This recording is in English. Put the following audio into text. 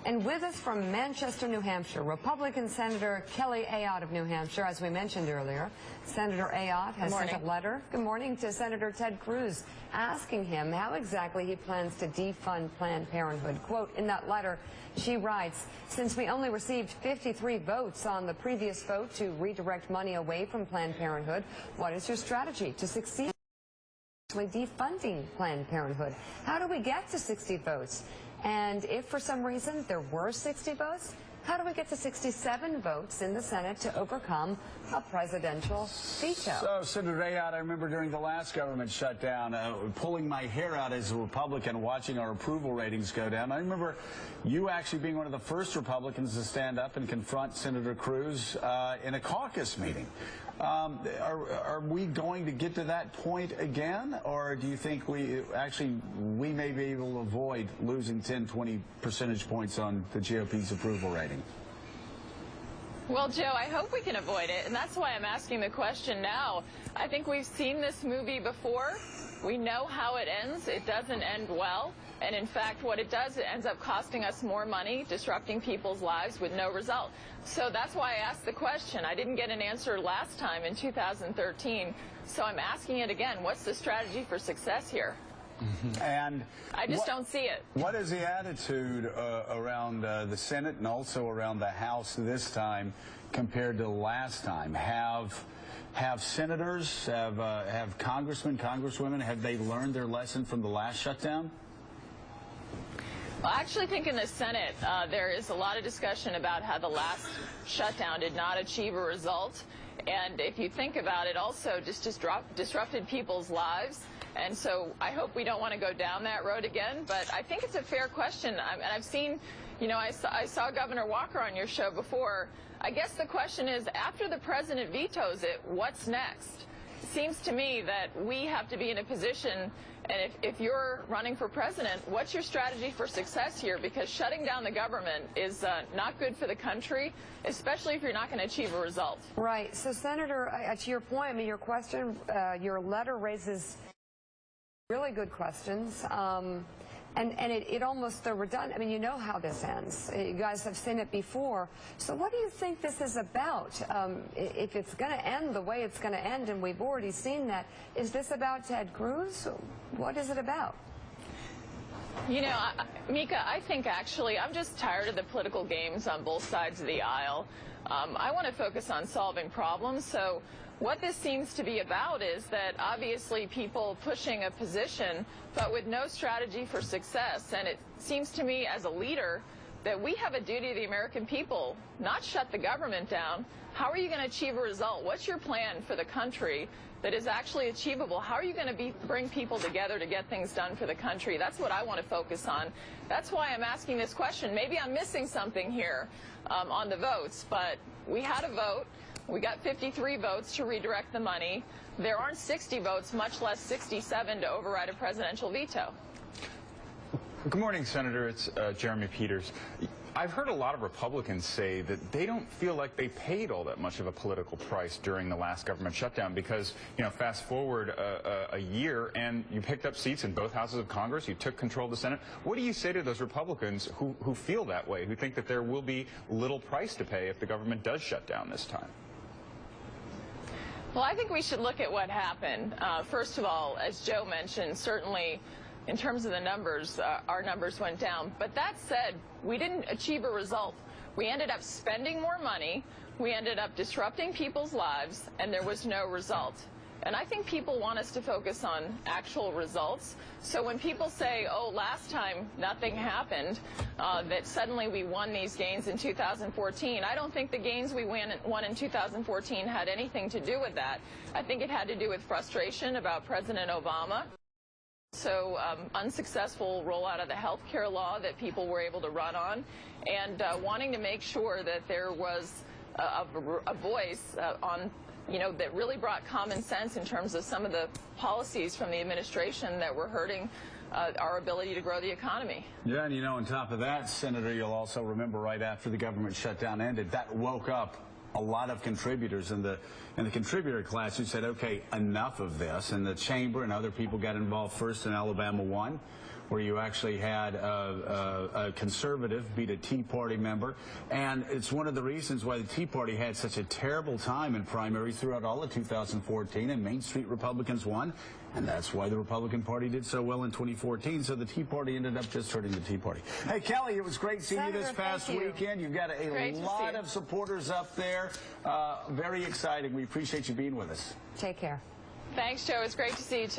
And with us from Manchester, New Hampshire, Republican Senator Kelly Ayotte of New Hampshire, as we mentioned earlier. Senator Ayotte has sent a letter, good morning, to Senator Ted Cruz, asking him how exactly he plans to defund Planned Parenthood. Quote, in that letter, she writes, since we only received 53 votes on the previous vote to redirect money away from Planned Parenthood, what is your strategy to succeed in defunding Planned Parenthood? How do we get to 60 votes? And if for some reason there were 60 votes, how do we get to 67 votes in the Senate to overcome a presidential veto? So, Senator Ayotte, I remember during the last government shutdown, pulling my hair out as a Republican, watching our approval ratings go down. I remember you actually being one of the first Republicans to stand up and confront Senator Cruz in a caucus meeting. Are we going to get to that point again, or do you think we may be able to avoid losing 10, 20 percentage points on the GOP's approval rating? Well, Joe, I hope we can avoid it, and that's why I'm asking the question now. I think we've seen this movie before. We know how it ends. It doesn't end well. And in fact, what it does, it ends up costing us more money, disrupting people's lives with no result. So that's why I asked the question. I didn't get an answer last time in 2013, so I'm asking it again. What's the strategy for success here? And I just don't see it. What is the attitude around the Senate and also around the House this time compared to last time? Have senators, have congressmen, congresswomen, have they learned their lesson from the last shutdown? Well, I actually think in the Senate there is a lot of discussion about how the last shutdown did not achieve a result. And if you think about it, also just disrupted people's lives. And so I hope we don't want to go down that road again. But I think it's a fair question. And I've seen, you know, I saw Governor Walker on your show before. I guess the question is, after the president vetoes it, what's next? It seems to me that we have to be in a position, and if you're running for president, what's your strategy for success here? Because shutting down the government is not good for the country, especially if you're not going to achieve a result. Right. So, Senator, to your point, I mean, your question, your letter raises really good questions. And it almost, they're redundant. I mean, you know how this ends. You guys have seen it before. So what do you think this is about? If it's going to end the way it's going to end, and we've already seen that, is this about Ted Cruz? What is it about? You know, Mika, I think actually I'm just tired of the political games on both sides of the aisle. I want to focus on solving problems. So what this seems to be about is that obviously people pushing a position but with no strategy for success. And it seems to me as a leader that we have a duty to the American people, not shut the government down. How are you going to achieve a result? What's your plan for the country that is actually achievable? How are you going to bring people together to get things done for the country? That's what I want to focus on. That's why I'm asking this question. Maybe I'm missing something here on the votes, but we had a vote. We got 53 votes to redirect the money. There aren't 60 votes, much less 67 to override a presidential veto. Good morning, Senator. It's Jeremy Peters. I've heard a lot of Republicans say that they don't feel like they paid all that much of a political price during the last government shutdown because, you know, fast forward a year and you picked up seats in both houses of Congress, you took control of the Senate. What do you say to those Republicans who feel that way, who think that there will be little price to pay if the government does shut down this time? Well, I think we should look at what happened. First of all, as Joe mentioned, certainly in terms of the numbers, our numbers went down. But that said, we didn't achieve a result. We ended up spending more money, we ended up disrupting people's lives, and there was no result. And I think people want us to focus on actual results. So when people say, oh, last time nothing happened, that suddenly we won these gains in 2014, I don't think the gains we won in 2014 had anything to do with that. I think it had to do with frustration about President Obama. So unsuccessful rollout of the health care law that people were able to run on, and wanting to make sure that there was a voice on, you know, that really brought common sense in terms of some of the policies from the administration that were hurting our ability to grow the economy. Yeah, and you know, on top of that, Senator, you'll also remember right after the government shutdown ended, that woke up a lot of contributors in the contributor class who said, okay, enough of this, and the chamber and other people got involved first in Alabama 1. where you actually had a conservative beat a Tea Party member. And it's one of the reasons why the Tea Party had such a terrible time in primaries throughout all of 2014, and Main Street Republicans won. And that's why the Republican Party did so well in 2014. So the Tea Party ended up just hurting the Tea Party. Hey, Kelly, it was great seeing you this past weekend. You've got a lot of supporters up there. Very exciting. We appreciate you being with us. Take care. Thanks, Joe. It's great to see you, too.